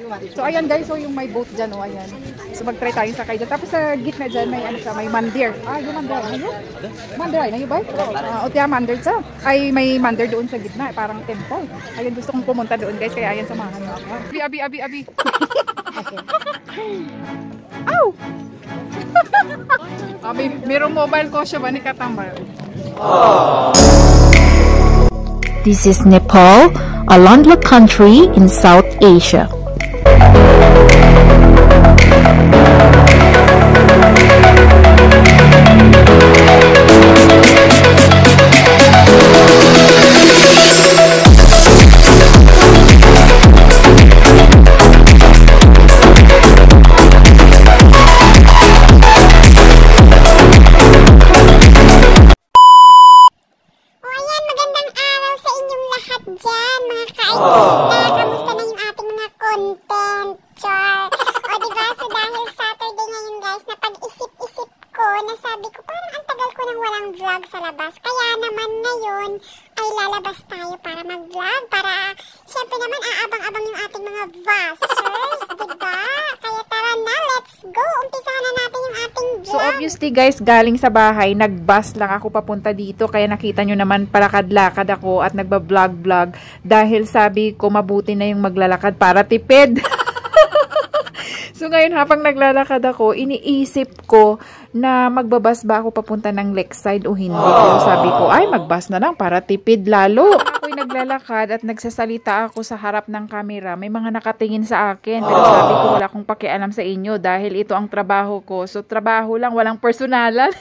So ayan guys, so yung may boat dyan, oh, ayan. So mag-try tayo sakay dyan. Tapos sa gitna dyan, may ano sa may mandir. Ah, yung mandir. Ano? Mandir ay na yun ba? O tiya mandir sa. Ay may mandir doon sa gitna, parang temple. Ayun, gusto kong pumunta doon guys, kaya ayan samahan mo ako. Abi. Okay. Ow! Merong mobile ko siya ba ni Katambal? This is Nepal, a landlocked country in South Asia. Nasabi ko parang ang tagal ko nang walang vlog sa labas. Kaya naman ngayon ay lalabas tayo para mag-vlog. Para syempre naman aabang-abang yung ating mga vloggers, diba? Kaya tara na, let's go! Umpisahan na natin yung ating vlog. So obviously guys, galing sa bahay, nag-bus lang ako papunta dito. Kaya nakita nyo naman palakad-lakad ako at nagba-vlog-vlog. Dahil sabi ko mabuti na yung maglalakad para tipid. So ngayon habang naglalakad ako, iniisip ko na magbabas ba ako papunta ng Lakeside o hindi. Pero sabi ko, ay magbas na lang para tipid lalo. Ako'y naglalakad at nagsasalita ako sa harap ng camera. May mga nakatingin sa akin. Pero sabi ko, wala akong pakialam sa inyo dahil ito ang trabaho ko. So trabaho lang, walang personalan.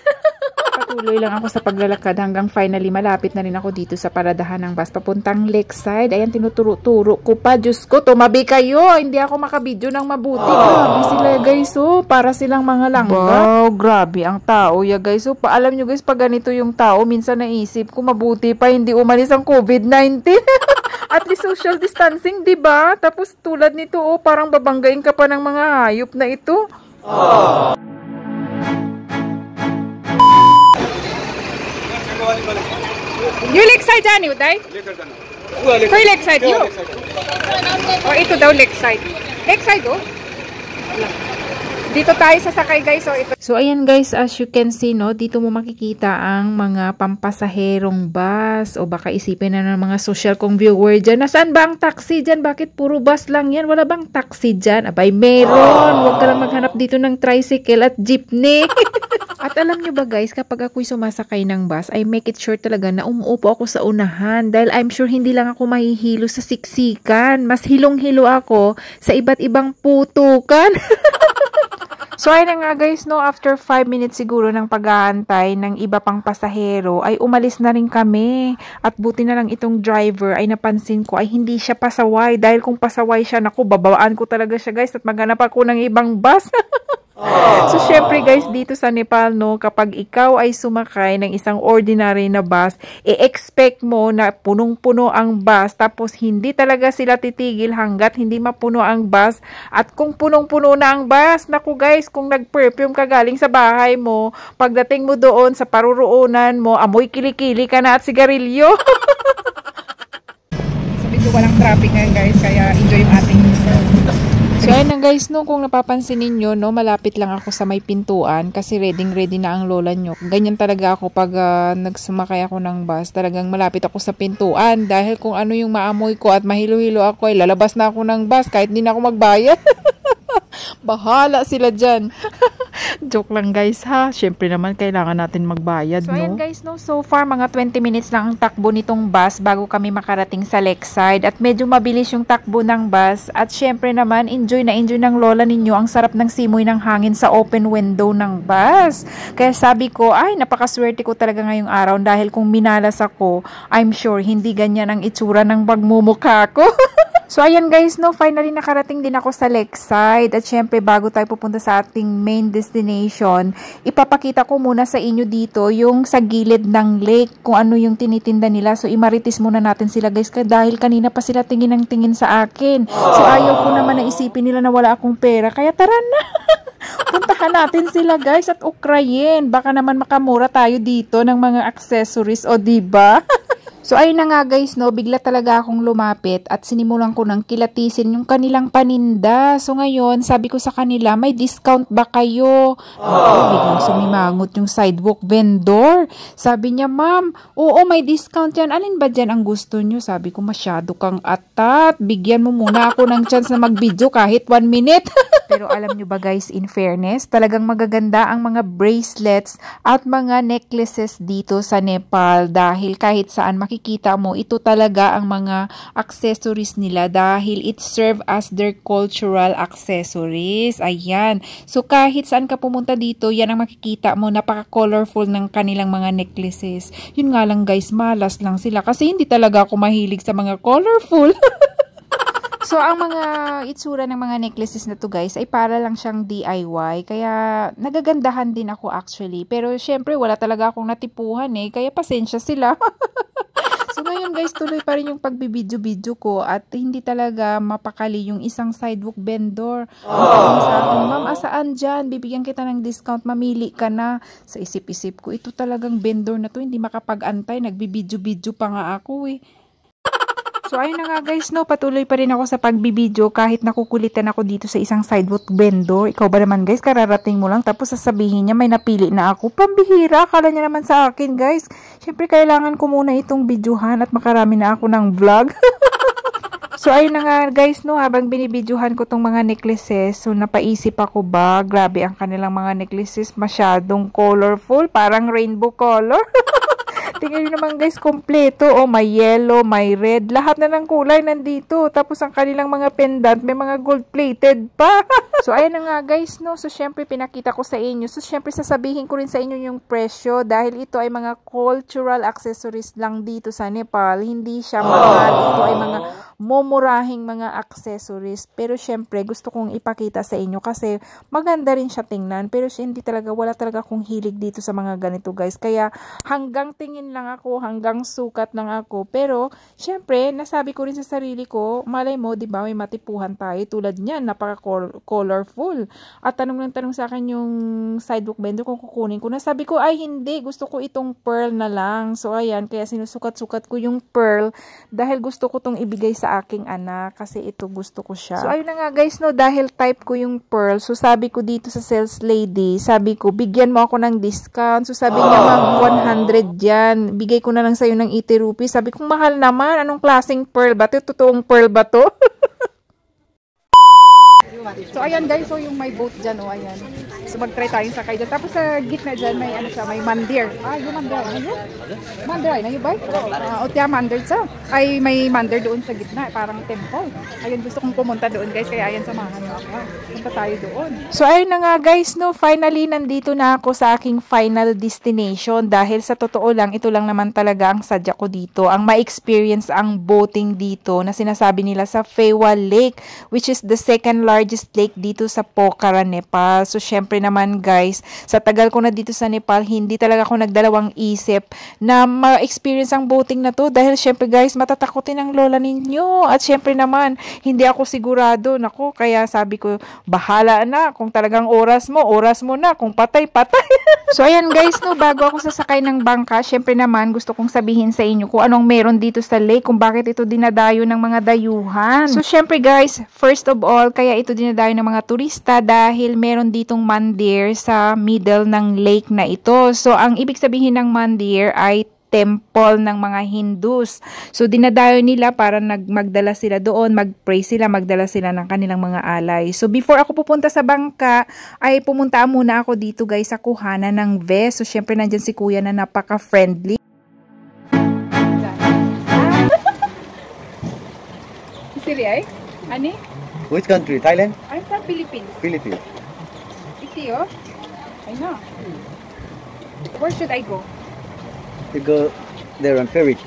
Patuloy lang ako sa paglalakad hanggang finally malapit na rin ako dito sa paradahan ng bus papuntang Lakeside. Ayan, tinuturo-turo ko pa. Diyos ko, tumabi kayo. Hindi ako makabidyo ng mabuti. Grabe sila guys, oh. Para silang mga langga. Wow, grabe ang tao ya guys. So, alam nyo guys, pag ganito yung tao, minsan naisip ko mabuti pa hindi umalis ang COVID-19. At least social distancing, diba? Tapos tulad nito, oh, parang babanggain ka pa ng mga hayop na ito. You Lakeside dyan, Uday? Koy Lakeside yun? O ito daw Lakeside. Lakeside, oh. Dito tayo sasakay guys. So ayan guys, as you can see, no, dito mo makikita ang mga pampasaherong bus. O baka isipin na ng mga social kong viewer dyan, nasaan ba ang taxi dyan? Bakit puro bus lang yan? Wala bang taxi dyan? Abay, meron. Huwag ka lang maghanap dito ng tricycle at jeepney. At alam nyo ba guys, kapag ako'y sumasakay ng bus, I make it sure talaga na umuupo ako sa unahan. Dahil I'm sure hindi lang ako mahihilo sa siksikan. Mas hilong-hilo ako sa iba't ibang putukan. So ayun na nga guys, no, after 5 minutes siguro ng pag-aantay ng iba pang pasahero, ay umalis na rin kami. At buti na lang itong driver ay napansin ko ay hindi siya pasaway. Dahil kung pasaway siya, naku, babawaan ko talaga siya guys at maghanap ako ng ibang bus. So, syempre guys, dito sa Nepal, no, kapag ikaw ay sumakay ng isang ordinary na bus, i-expect mo na punong-puno ang bus, tapos hindi talaga sila titigil hanggat hindi mapuno ang bus. At kung punong-puno na ang bus, naku guys, kung nag-perfume ka galing sa bahay mo, pagdating mo doon sa paruroonan mo, amoy kilikili ka na at sigarilyo. So, medyo walang traffic ngayon guys, kaya enjoy yung ating so ayun na guys, no, kung napapansin ninyo, no, malapit lang ako sa may pintuan kasi ready na ang lola nyo. Ganyan talaga ako pag nagsumakay ako ng bus. Talagang malapit ako sa pintuan dahil kung ano yung maamoy ko at mahilo-hilo ako, ay lalabas na ako ng bus kahit hindi na ako magbayad. Bahala sila dyan. Joke lang guys ha. Syempre naman kailangan natin magbayad, so, no? So ayan guys, no, so far mga 20 minutes lang ang takbo nitong bus bago kami makarating sa Lakeside. At medyo mabilis yung takbo ng bus. At syempre naman, enjoy ng lola ninyo ang sarap ng simoy ng hangin sa open window ng bus. Kaya sabi ko, ay napakaswerte ko talaga ngayong araw dahil kung minalas ako, I'm sure hindi ganyan ang itsura ng pagmumukha ko. So ayan guys, no, finally nakarating din ako sa Lakeside. At syempre bago tayo pupunta sa ating main destination, ipapakita ko muna sa inyo dito yung sa gilid ng lake, kung ano yung tinitinda nila. So imaritis muna natin sila guys, dahil kanina pa sila tingin ng tingin sa akin. So ayaw ko naman na isipin nila na wala akong pera, kaya tara na. Puntahan natin sila guys at ukrayin. Baka naman makamura tayo dito ng mga accessories, o diba? So ayun na nga guys, no, bigla talaga akong lumapit at sinimulan ko ng kilatisin yung kanilang paninda. So ngayon, sabi ko sa kanila, may discount ba kayo? Biglang sumimangot yung sidewalk vendor. Sabi niya, ma'am, oo may discount yan. Alin ba dyan ang gusto nyo? Sabi ko, masyado kang atat. Bigyan mo muna ako ng chance na mag-video kahit 1 minute. Pero alam nyo ba guys, in fairness, talagang magaganda ang mga bracelets at mga necklaces dito sa Nepal dahil kahit saan makikita mo, ito talaga ang mga accessories nila dahil it serve as their cultural accessories. Ayan. So kahit saan ka pumunta dito, yan ang makikita mo, napaka-colorful ng kanilang mga necklaces. Yun nga lang guys, malas lang sila kasi hindi talaga ako mahilig sa mga colorful. So, ang mga itsura ng mga necklaces na to guys ay para lang siyang DIY. Kaya, nagagandahan din ako actually. Pero, syempre, wala talaga akong natipuhan eh. Kaya, pasensya sila. So, ngayon guys, tuloy pa rin yung pagbibidyo-video ko. At hindi talaga mapakali yung isang sidewalk vendor. Sabi sa akin, ma'am, asaan dyan? Bibigyan kita ng discount. Mamili ka na. Sa isip-isip ko, ito talagang vendor na to. Hindi makapag-antay. Nagbibidyo-video pa nga ako eh. So, ayun na nga guys, no, patuloy pa rin ako sa pagbibideo kahit nakukulitan ako dito sa isang sidewalk vendor. Ikaw ba naman guys, kararating mo lang tapos sasabihin niya may napili na ako. Pambihira, akala niya naman sa akin guys. Siyempre, kailangan ko muna itong videohan at makarami na ako ng vlog. So, ayun na nga guys, no, habang binibidyohan ko tong mga necklaces, so napaisip ako ba, grabe ang kanilang mga necklaces, masyadong colorful, parang rainbow color. Tingnan nyo naman guys, kompleto. Oh, may yellow, may red. Lahat na ng kulay nandito. Tapos ang kanilang mga pendant, may mga gold-plated pa. So, ayan na nga guys, no. So, syempre, pinakita ko sa inyo. So, syempre, sasabihin ko rin sa inyo yung presyo. Dahil ito ay mga cultural accessories lang dito sa Nepal. Hindi siya mahal. Ito ay mga momorahing mga accessories. Pero, syempre, gusto kong ipakita sa inyo kasi maganda rin siya tingnan. Pero, hindi talaga, wala talaga akong hilig dito sa mga ganito guys. Kaya, hanggang tingin lang ako, hanggang sukat lang ako. Pero, syempre, nasabi ko rin sa sarili ko, malay mo, di ba, may matipuhan tayo. Tulad niyan, napaka-colorful. At tanong sa akin yung sidewalk vendor kung kukunin ko. Nasabi ko, ay hindi, gusto ko itong pearl na lang. So, ayan, kaya sinusukat-sukat ko yung pearl dahil gusto ko itong ibigay sa aking anak kasi ito gusto ko siya. So, ayun na nga guys, no, dahil type ko yung pearl, so sabi ko dito sa sales lady, sabi ko, bigyan mo ako ng discount. So, sabi niya, ma'am, 100 yan. Bigay ko na lang sa'yo ng 80 rupees. Sabi ko, mahal naman. Anong klaseng pearl ba ito? Totoong pearl ba to? So, ayan guys. So, yung may boat dyan. O, ayan. So, mag-try tayong sakay dyan. Tapos, sa gitna dyan, may ano siya, may mandir. Ah, yung mandir. Ano? Mandir ay na yung bike? O, tiya, mandir sa. Ay, may mandir doon sa gitna. Parang temple. Ayun, gusto kong pumunta doon guys. Kaya, ayan, samahan mo ako. Punta tayo doon. So, ayun na nga guys, no. Finally, nandito na ako sa aking final destination. Dahil sa totoo lang, ito lang naman talaga ang sadya ko dito. Ang ma-experience ang boating dito na sinasabi nila sa Phewa Lake, which is the second largest lake dito sa Pokhara, Nepal. So, syempre naman guys, sa tagal ko na dito sa Nepal, hindi talaga ako nagdalawang isip na ma-experience ang boating na to dahil syempre guys, matatakotin ang lola ninyo. At syempre naman, hindi ako sigurado. Nako, kaya sabi ko, bahala na. Kung talagang oras mo na. Kung patay. So, ayan guys, no, bago ako sasakay ng bangka, syempre naman, gusto kong sabihin sa inyo kung anong meron dito sa lake, kung bakit ito dinadayo ng mga dayuhan. So, syempre guys, first of all, kaya ito dinadayo ng mga turista dahil meron ditong mandir sa middle ng lake na ito. So, ang ibig sabihin ng mandir ay temple ng mga Hindus. So, dinadayo nila para magdala sila doon, mag-pray sila, magdala sila ng kanilang mga alay. So, before ako pupunta sa bangka, ay pumunta muna ako dito guys sa kuhanan ng vest. So, syempre nandyan si kuya na napaka-friendly. Siri ay? Ani? Which country? Thailand? I'm from Philippines. Philippines. Iti, oh. I know. Where should I go? You go there on ferry.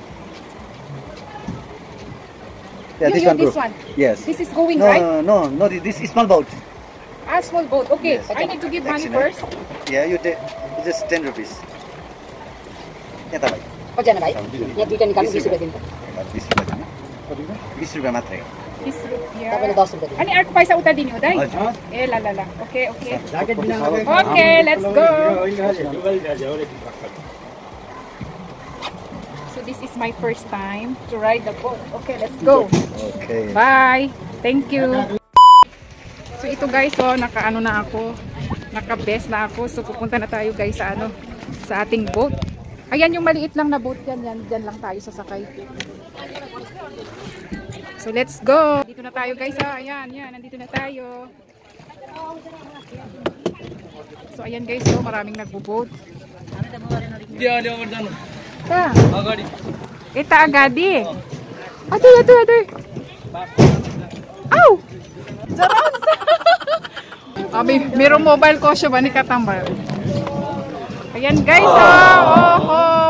Yeah, this one. Yes. This is going right? No. This is small boat. Ah, small boat. Okay. Yes. I need to give money Excellent. first. Yeah, you just 10 rupees. Yeah, tabay. Oh, dyan na ba? Yan, dito nikalong 20 rupiah din po. 20 rupiah. 20 rupiah matre. This rupiah. Tapos na 10 rupiah din. Ani arko pa sa uta din yun, day? Eh, lala. Okay. Okay, let's go. So, this is my first time to ride the boat. Okay, let's go. Okay. Bye. Thank you. So ito guys, oh, naka-ano na ako. Naka-best na ako. So pupunta na tayo guys sa ano, sa ating boat. Ayan yung maliit lang na boat yan. Diyan lang tayo sasakay. So let's go. Dito na tayo guys. Ah. Ayan, nandito na tayo. So ayan guys, oh, maraming nagbo-boat. Ita agadi. Ate. Aw! Jaran sa. Merong mobile ko siya ba ni katambal. Ayan guys,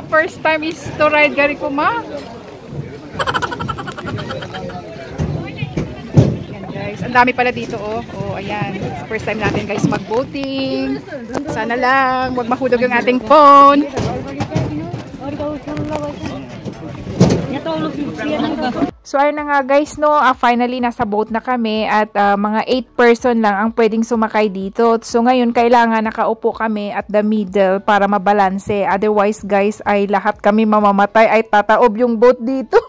first time is to ride gari ko ma. Ayan guys, ang dami pala dito oh. Oh, ayan. First time natin guys mag-boating. Sana lang wag mahulog yung ating phone. So ayun na nga guys no, finally nasa boat na kami at mga 8 person lang ang pwedeng sumakay dito. So ngayon kailangan nakaupo kami at the middle para mabalanse. Otherwise guys ay lahat kami mamamatay, ay tataob yung boat dito.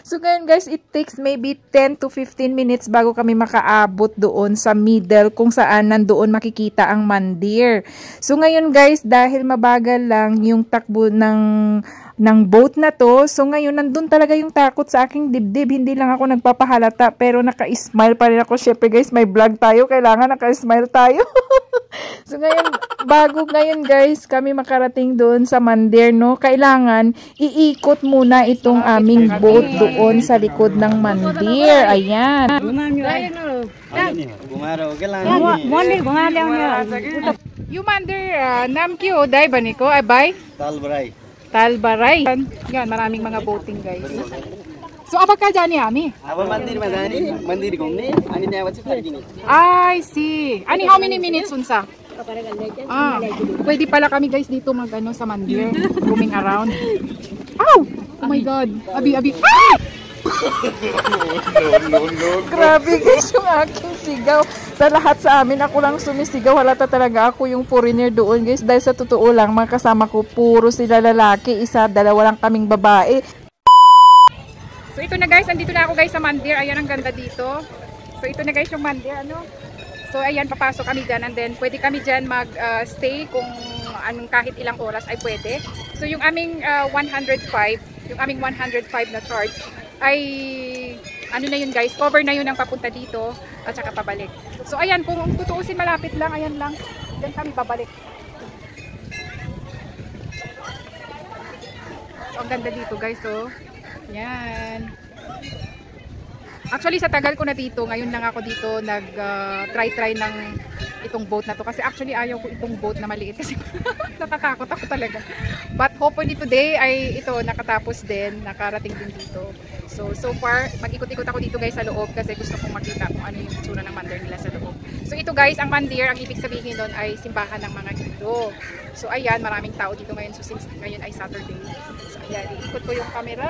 So ngayon guys, it takes maybe 10 to 15 minutes bago kami makaabot doon sa middle kung saan nandoon makikita ang mandir. So ngayon guys, dahil mabagal lang yung takbo ng boat na to, so ngayon nandun talaga yung takot sa aking dibdib. Hindi lang ako nagpapahalata pero naka-smile pa rin ako. Syempre guys, may vlog tayo, kailangan naka-smile tayo. So bago ngayon guys kami makarating doon sa mandir no, kailangan iikot muna itong aming boat doon sa likod ng mandir. Ayan. Yung mandir, namkyo, day ba niko? Ay bay? Talbaray. Yan, maraming mga boating guys. So abag ka dyan ami? मंदिर घुम्ने अनि त्यहाँपछि फर्किने. I see. Ani how many minutes unsa? Pwede pala kami guys dito mag-ano sa mandir, roaming around. Ow! Oh my god. Abi. Ah! No. Grabe guys yung aking sigaw. Sa lahat sa amin, ako lang sumisigaw. Halata talaga ako yung foreigner doon guys. Dahil sa totoo lang, mga kasama ko, puro sila lalaki. Isa, dalawa lang kaming babae. So ito na guys, andito na ako guys sa mandir. Ayan, ang ganda dito. So ito na guys yung mandir, ano. So ayan, papasok kami dyan and then pwede kami dyan mag-stay kung anong kahit ilang oras ay pwede. So yung aming 105 na charge ay ano na yun guys, cover na yun ang papunta dito at saka pabalik. So ayan, kung tutuusin malapit lang, ayan lang. Dyan kami babalik. So ang ganda dito guys, oh. Yan. Actually sa tagal ko na dito, ngayon lang ako dito nag-try ng itong boat na to. Kasi actually ayaw ko itong boat na maliit kasi natatakot ako talaga. But hopefully today ay ito nakatapos din, nakarating din dito. So far, mag-ikot-ikot ako dito guys sa loob kasi gusto kong makita kung ano yung itsura ng mandir nila sa loob. So ito guys, ang mandir, ang ibig sabihin doon ay simbahan ng mga Hindu. So ayan, maraming tao dito ngayon. So since ngayon ay Saturday. So ayan, iikot ko yung camera.